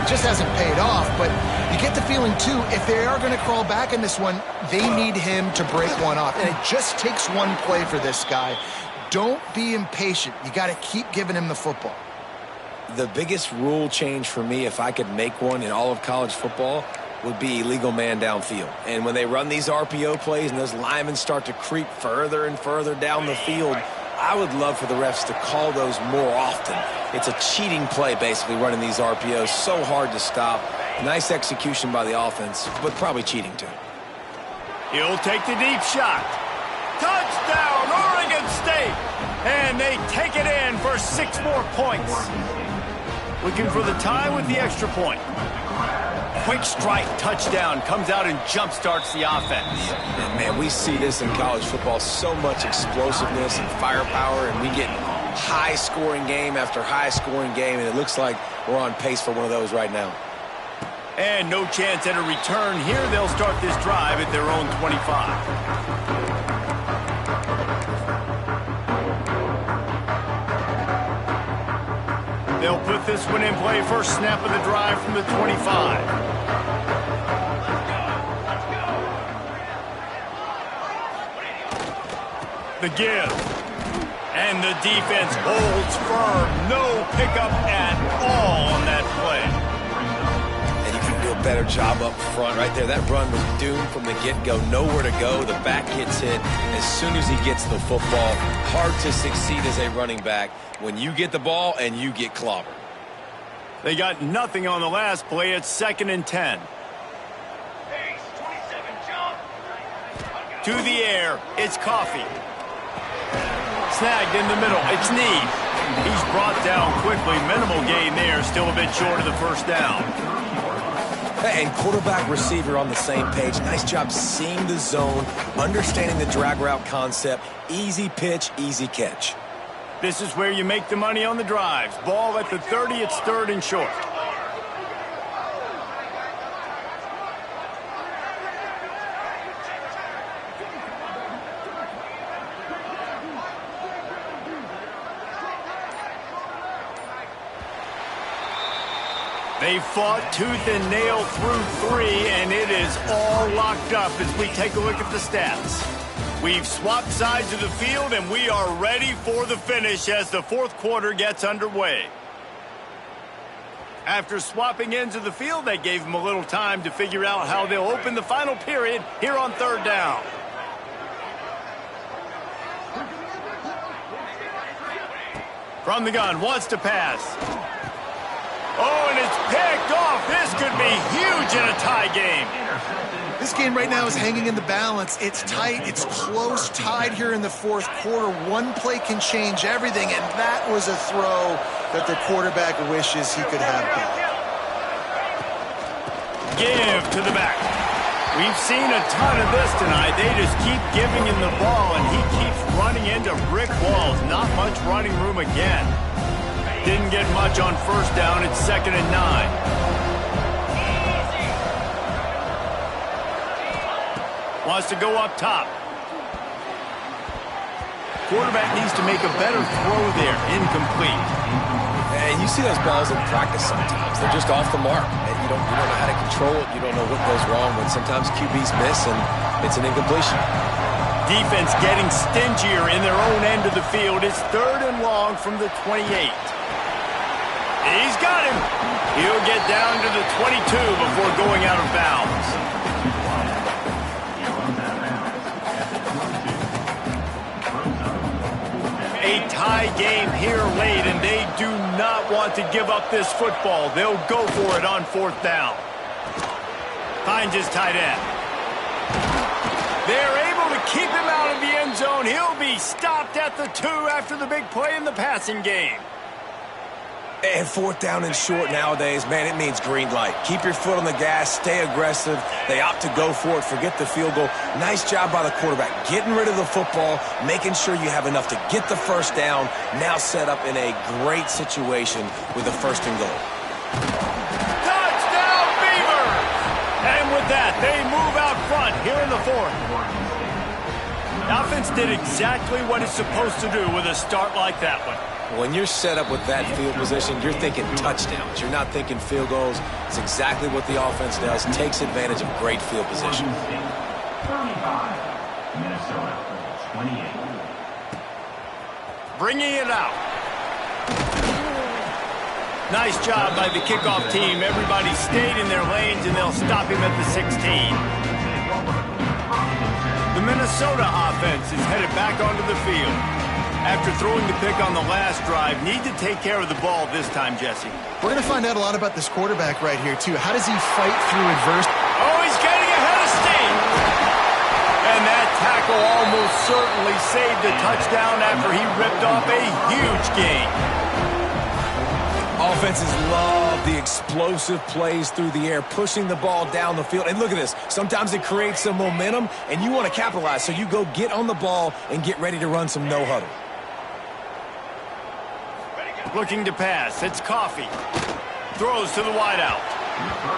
It just hasn't paid off, but you get the feeling, too, if they are going to crawl back in this one, they need him to break one off, and it just takes one play for this guy. Don't be impatient. You got to keep giving him the football. The biggest rule change for me, if I could make one in all of college football, would be illegal man downfield. And when they run these RPO plays and those linemen start to creep further and further down the field, I would love for the refs to call those more often. It's a cheating play, basically, running these RPOs. So hard to stop. Nice execution by the offense, but probably cheating, too. He'll take the deep shot. Touchdown, Oregon State! And they take it in for 6 more points. Looking for the tie with the extra point. Quick strike touchdown comes out and jump-starts the offense. And man, we see this in college football, so much explosiveness and firepower, and we get high-scoring game after high-scoring game, and it looks like we're on pace for one of those right now. And no chance at a return here. They'll start this drive at their own 25. They'll put this one in play. First snap of the drive from the 25. The give. And the defense holds firm. No pickup at all on that play. And you can do a better job up front right there. That run was doomed from the get-go. Nowhere to go. The back gets hit as soon as he gets the football. Hard to succeed as a running back when you get the ball and you get clobbered. They got nothing on the last play. It's 2nd and 10. To the air, it's Coffee. Snagged in the middle, it's Need. He's brought down quickly. Minimal gain there, still a bit short of the first down. And quarterback receiver on the same page. Nice job seeing the zone, understanding the drag route concept. Easy pitch, easy catch. This is where you make the money on the drives. Ball at the 30, it's 3rd and short. They fought tooth and nail through 3, and it is all locked up as we take a look at the stats. We've swapped sides of the field, and we are ready for the finish as the 4th quarter gets underway. After swapping ends of the field, they gave them a little time to figure out how they'll open the final period here on 3rd down. From the gun, wants to pass. Oh, and it's picked off. This could be huge in a tie game. This game right now is hanging in the balance. It's tight. It's close, tied here in the 4th quarter. One play can change everything, and that was a throw that the quarterback wishes he could have back. Give to the back. We've seen a ton of this tonight. They just keep giving him the ball, and he keeps running into brick walls. Not much running room again. Didn't get much on 1st down. It's 2nd and 9. Wants to go up top. Quarterback needs to make a better throw there. Incomplete. And you see those balls in practice sometimes. They're just off the mark. And you don't know how to control it. You don't know what goes wrong. But sometimes QBs miss, and it's an incompletion. Defense getting stingier in their own end of the field. It's 3rd and long from the 28. He's got him. He'll get down to the 22 before going out of bounds. A tie game here late, and they do not want to give up this football. They'll go for it on 4th down. Finds his tight end. They're able to keep him out of the end zone. He'll be stopped at the 2 after the big play in the passing game. And 4th down and short nowadays, man, it means green light. Keep your foot on the gas, stay aggressive. They opt to go for it, forget the field goal. Nice job by the quarterback, getting rid of the football, making sure you have enough to get the 1st down. Now set up in a great situation with the 1st and goal. Touchdown, Beavers! And with that, they move out front here in the 4th. The offense did exactly what it's supposed to do with a start like that one. When you're set up with that field position, you're thinking touchdowns. You're not thinking field goals. It's exactly what the offense does. Takes advantage of great field position. 35, Minnesota, 28. Bringing it out. Nice job by the kickoff team. Everybody stayed in their lanes, and they'll stop him at the 16. The Minnesota offense is headed back onto the field. After throwing the pick on the last drive, need to take care of the ball this time, Jesse. We're going to find out a lot about this quarterback right here, too. How does he fight through adversity? Oh, he's getting ahead of steam. And that tackle almost certainly saved the touchdown after he ripped off a huge gain. Offenses love the explosive plays through the air, pushing the ball down the field. And look at this. Sometimes it creates some momentum, and you want to capitalize. So you go get on the ball and get ready to run some no-huddle. Looking to pass. It's Coffee. Throws to the wideout.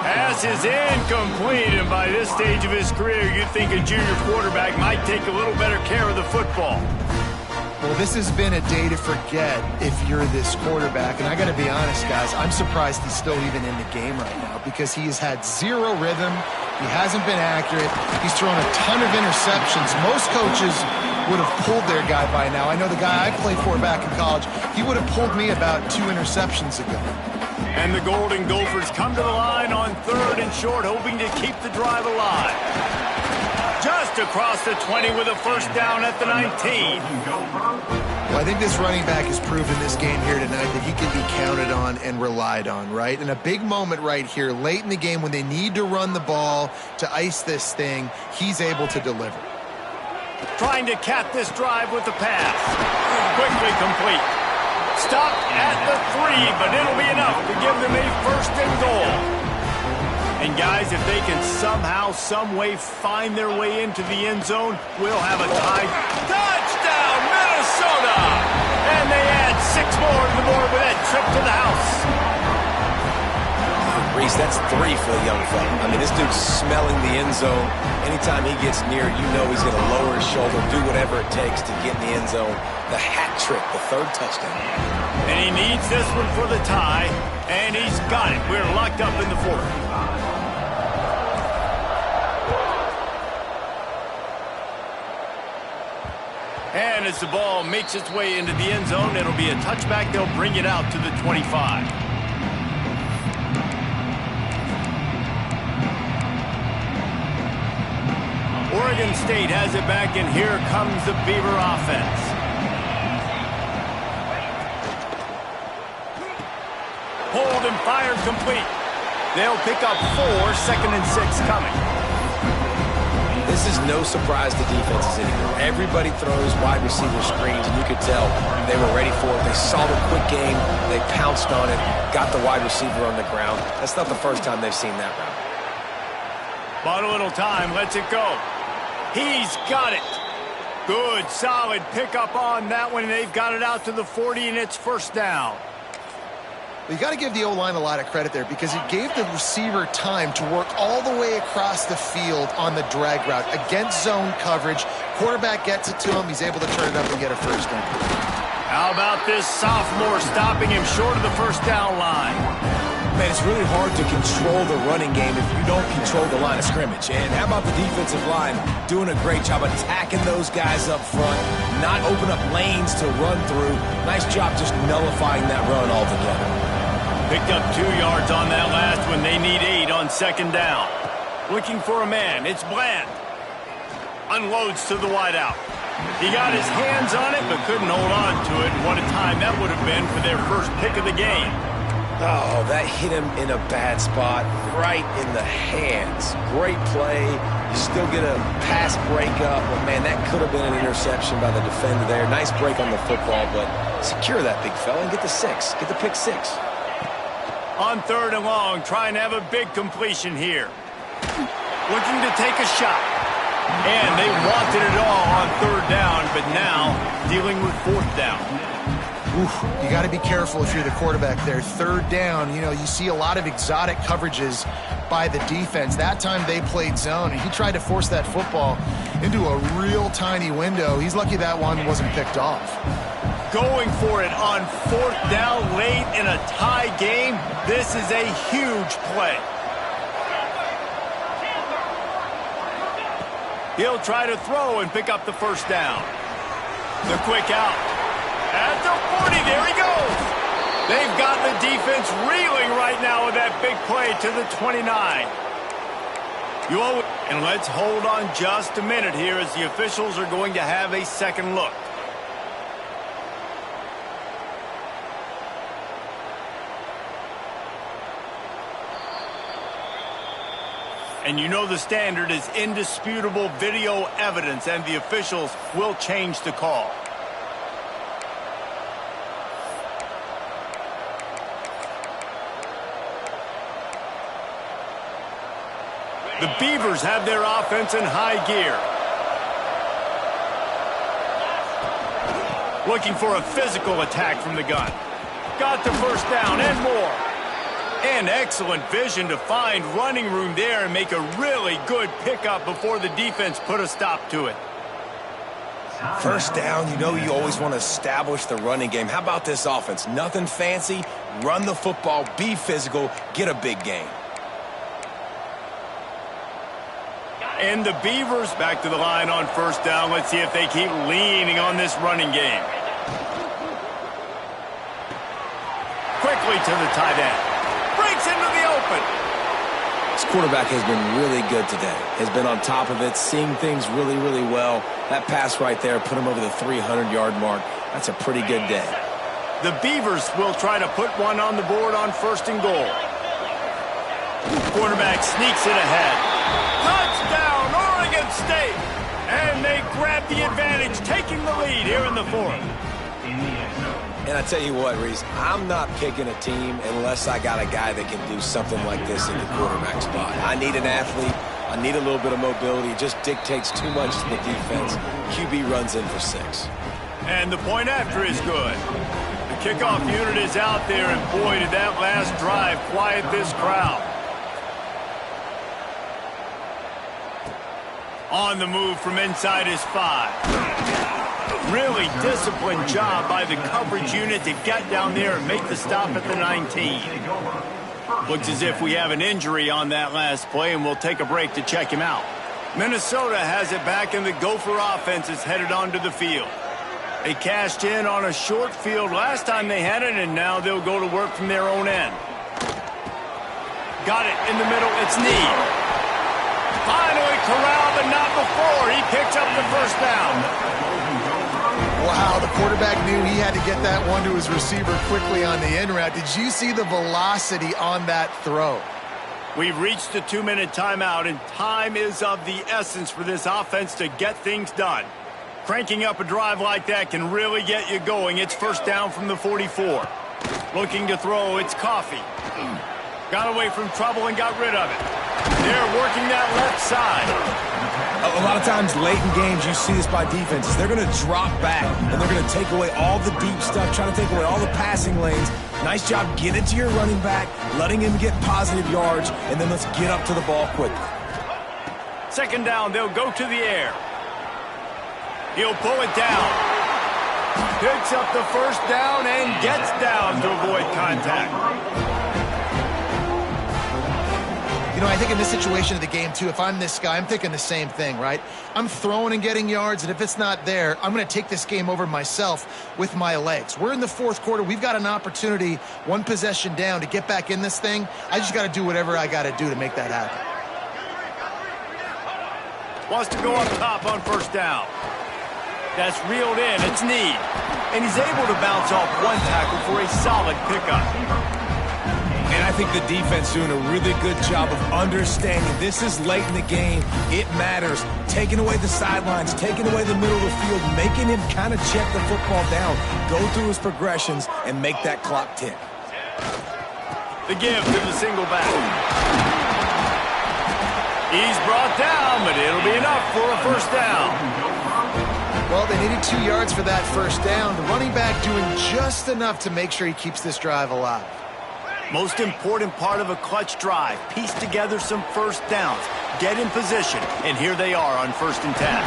Pass is incomplete, and by this stage of his career, you'd think a junior quarterback might take a little better care of the football. Well, this has been a day to forget if you're this quarterback. And I got to be honest, guys, I'm surprised he's still even in the game right now because he has had zero rhythm. He hasn't been accurate. He's thrown a ton of interceptions. Most coaches would have pulled their guy by now. I know the guy I played for back in college, he would have pulled me about 2 interceptions ago. And the Golden Gophers come to the line on 3rd and short, hoping to keep the drive alive. Just across the 20 with a first down at the 19. Well, I think this running back has proven this game here tonight that he can be counted on and relied on, right? And a big moment right here, late in the game when they need to run the ball to ice this thing, he's able to deliver. Trying to cap this drive with the pass. Quickly complete. Stopped at the 3, but it'll be enough to give them a first and goal. And guys, if they can somehow, some way find their way into the end zone, we'll have a tie. Touchdown, Minnesota! And they add 6 more to the board with that trip to the house. Reese, that's 3 for the young fella. I mean, this dude's smelling the end zone. Anytime he gets near, you know he's going to lower his shoulder, do whatever it takes to get in the end zone. The hat trick, the 3rd touchdown. And he needs this one for the tie, and he's got it. We're locked up in the 4th. And as the ball makes its way into the end zone, it'll be a touchback. They'll bring it out to the 25. Oregon State has it back, and here comes the Beaver offense. Hold and fired complete. They'll pick up 4, 2nd and 6 coming. This is no surprise to defenses anymore. Everybody throws wide receiver screens, and you could tell they were ready for it. They saw the quick game. They pounced on it, got the wide receiver on the ground. That's not the first time they've seen that route. Bought a little time, lets it go. He's got it. Good, solid pickup on that one. They've got it out to the 40, and it's first down. You got to give the O-line a lot of credit there because it gave the receiver time to work all the way across the field on the drag route against zone coverage. Quarterback gets it to him. He's able to turn it up and get a first down. How about this sophomore stopping him short of the first down line? Man, it's really hard to control the running game if you don't control the line of scrimmage. And how about the defensive line doing a great job attacking those guys up front, not open up lanes to run through. Nice job just nullifying that run altogether. Picked up 2 yards on that last one. They need 8 on 2nd down. Looking for a man. It's Bland. Unloads to the wideout. He got his hands on it, but couldn't hold on to it. What a time that would have been for their first pick of the game. Oh, that hit him in a bad spot, right in the hands. Great play. You still get a pass breakup, but man, that could have been an interception by the defender there. Nice break on the football, but secure that big fella and get the 6. Get the pick 6. On 3rd and long, trying to have a big completion here. Looking to take a shot. And they wanted it all on 3rd down, but now dealing with 4th down. Oof, you got to be careful if you're the quarterback there. 3rd down, you know, you see a lot of exotic coverages by the defense. That time they played zone, and he tried to force that football into a real tiny window. He's lucky that one wasn't picked off. Going for it on 4th down late in a tie game. This is a huge play. He'll try to throw and pick up the first down. The quick out. At the 40, there he goes. They've got the defense reeling right now with that big play to the 29. And let's hold on just a minute here as the officials are going to have a second look. And you know the standard is indisputable video evidence, and the officials will change the call. The Beavers have their offense in high gear. Looking for a physical attack from the gun. Got the first down and more. And excellent vision to find running room there and make a really good pickup before the defense put a stop to it. First down, you know you always want to establish the running game. How about this offense? Nothing fancy. Run the football, be physical, get a big gain. And the Beavers back to the line on first down. Let's see if they keep leaning on this running game. Quickly to the tight end. Breaks into the open. This quarterback has been really good today. Has been on top of it, seeing things really, really well. That pass right there put him over the 300-yard mark. That's a pretty good day. The Beavers will try to put one on the board on first and goal. Quarterback sneaks it ahead. Touchdown, Oregon State! And they grab the advantage, taking the lead here in the fourth. And I tell you what, Reese, I'm not picking a team unless I got a guy that can do something like this in the quarterback spot. I need an athlete. I need a little bit of mobility. It just dictates too much to the defense. QB runs in for 6. And the point after is good. The kickoff unit is out there, and boy, did that last drive quiet this crowd. On the move from inside his 5. Really disciplined job by the coverage unit to get down there and make the stop at the 19. Looks as if we have an injury on that last play, and we'll take a break to check him out. Minnesota has it back, and the Gopher offense is headed onto the field. They cashed in on a short field last time they had it, and now they'll go to work from their own end. Got it in the middle. It's Need. Finally corralled, but not before. He picks up the first down. Wow, the quarterback knew he had to get that one to his receiver quickly on the in route. Did you see the velocity on that throw? We've reached the 2-minute timeout, and time is of the essence for this offense to get things done. Cranking up a drive like that can really get you going. It's first down from the 44. Looking to throw, it's Coffee. Got away from trouble and got rid of it. They're working that left side. A lot of times late in games you see this by defenses. They're going to drop back, and they're going to take away all the deep stuff, trying to take away all the passing lanes. Nice job getting to your running back, letting him get positive yards, and then let's get up to the ball quickly. Second down, they'll go to the air. He'll pull it down. Picks up the first down and gets down to avoid contact. You know, I think in this situation of the game, too, if I'm this guy, I'm thinking the same thing, right? I'm throwing and getting yards, and if it's not there, I'm going to take this game over myself with my legs. We're in the fourth quarter. We've got an opportunity, one possession down, to get back in this thing. I just got to do whatever I got to do to make that happen. Wants to go up top on first down. That's reeled in. It's Need. And he's able to bounce off one tackle for a solid pickup. And I think the defense doing a really good job of understanding this is late in the game. It matters. Taking away the sidelines, taking away the middle of the field, making him kind of check the football down, go through his progressions, and make that clock tick. The give to the single back. He's brought down, but it'll be enough for a first down. Well, they needed 2 yards for that first down. The running back doing just enough to make sure he keeps this drive alive. Most important part of a clutch drive. Piece together some first downs. Get in position. And here they are on 1st and 10.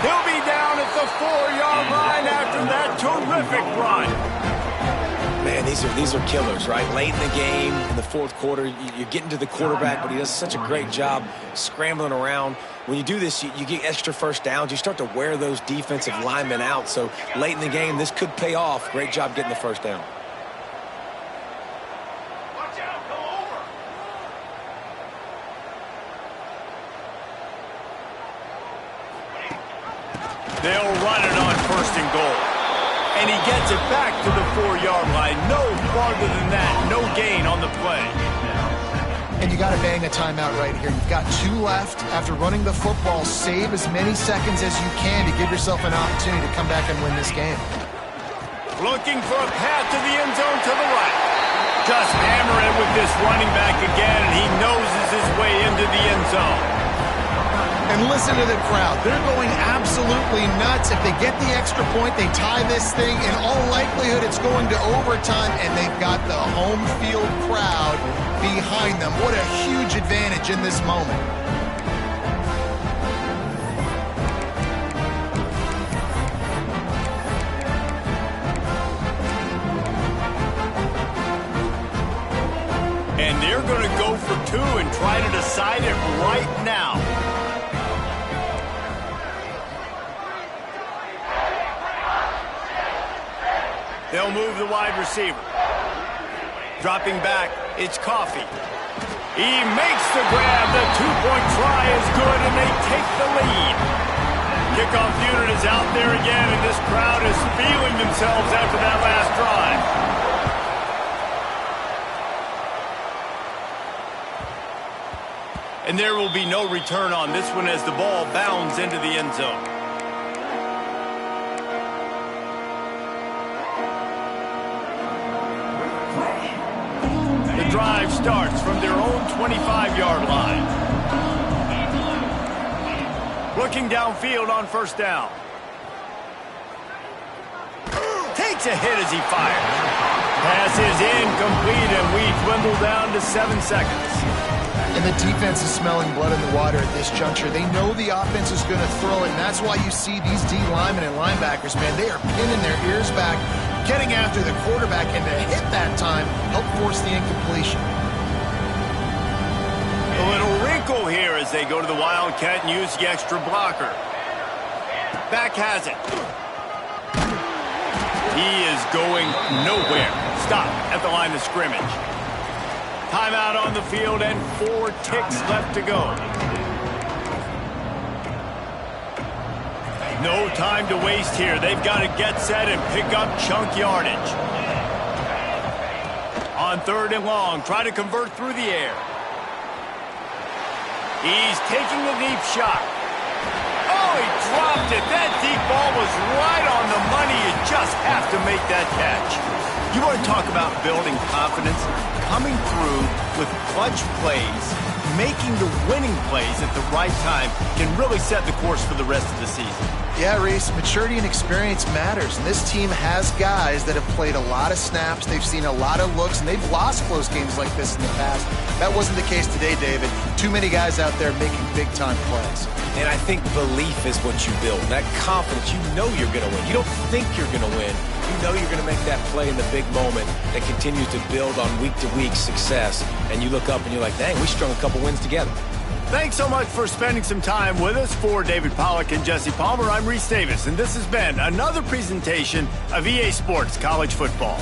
He'll be down at the 4-yard line after that terrific run. Man, these are killers, right? Late in the game, in the fourth quarter, you're getting to the quarterback, but he does such a great job scrambling around. When you do this, you get extra first downs. You start to wear those defensive linemen out. So late in the game, this could pay off. Great job getting the first down. They'll run it on 1st and goal. And he gets it back to the 4-yard line. No farther than that. No gain on the play. And you got to bang a timeout right here. You've got 2 left. After running the football, save as many seconds as you can to give yourself an opportunity to come back and win this game. Looking for a path to the end zone to the right. Just hammer it with this running back again, and he noses his way into the end zone. And listen to the crowd. They're going absolutely nuts. If they get the extra point, they tie this thing. In all likelihood, it's going to overtime, and they've got the home field crowd behind them. What a huge advantage in this moment. And they're going to go for 2 and try to decide it right now. They'll move the wide receiver. Dropping back, it's Coffee. He makes the grab. The two-point try is good, and they take the lead. Kickoff unit is out there again, and this crowd is feeling themselves after that last drive. And there will be no return on this one as the ball bounds into the end zone. The drive starts from their own 25-yard line. Looking downfield on first down. Takes a hit as he fires. Pass is incomplete, and we dwindle down to 7 seconds. And the defense is smelling blood in the water at this juncture. They know the offense is going to throw it, and that's why you see these D linemen and linebackers, man, they are pinning their ears back, getting after the quarterback, and to hit that time, help force the incompletion. A little wrinkle here as they go to the Wildcat and use the extra blocker. Back has it. He is going nowhere. Stop at the line of scrimmage. Timeout on the field and 4 ticks left to go. No time to waste here. They've got to get set and pick up chunk yardage. On 3rd and long, try to convert through the air. He's taking a deep shot. Oh, he dropped it. That deep ball was right on the money. You just have to make that catch. You want to talk about building confidence? Coming through with clutch plays, making the winning plays at the right time can really set the course for the rest of the season. Yeah, Reese, maturity and experience matters, and this team has guys that have played a lot of snaps, they've seen a lot of looks, and they've lost close games like this in the past. That wasn't the case today, David. Too many guys out there making big-time plays. And I think belief is what you build. That confidence, you know you're going to win. You don't think you're going to win. You know you're going to make that play in the big moment that continues to build on week-to-week success. And you look up and you're like, dang, we strung a couple wins together. Thanks so much for spending some time with us. For David Pollack and Jesse Palmer, I'm Reese Davis, and this has been another presentation of EA Sports College Football.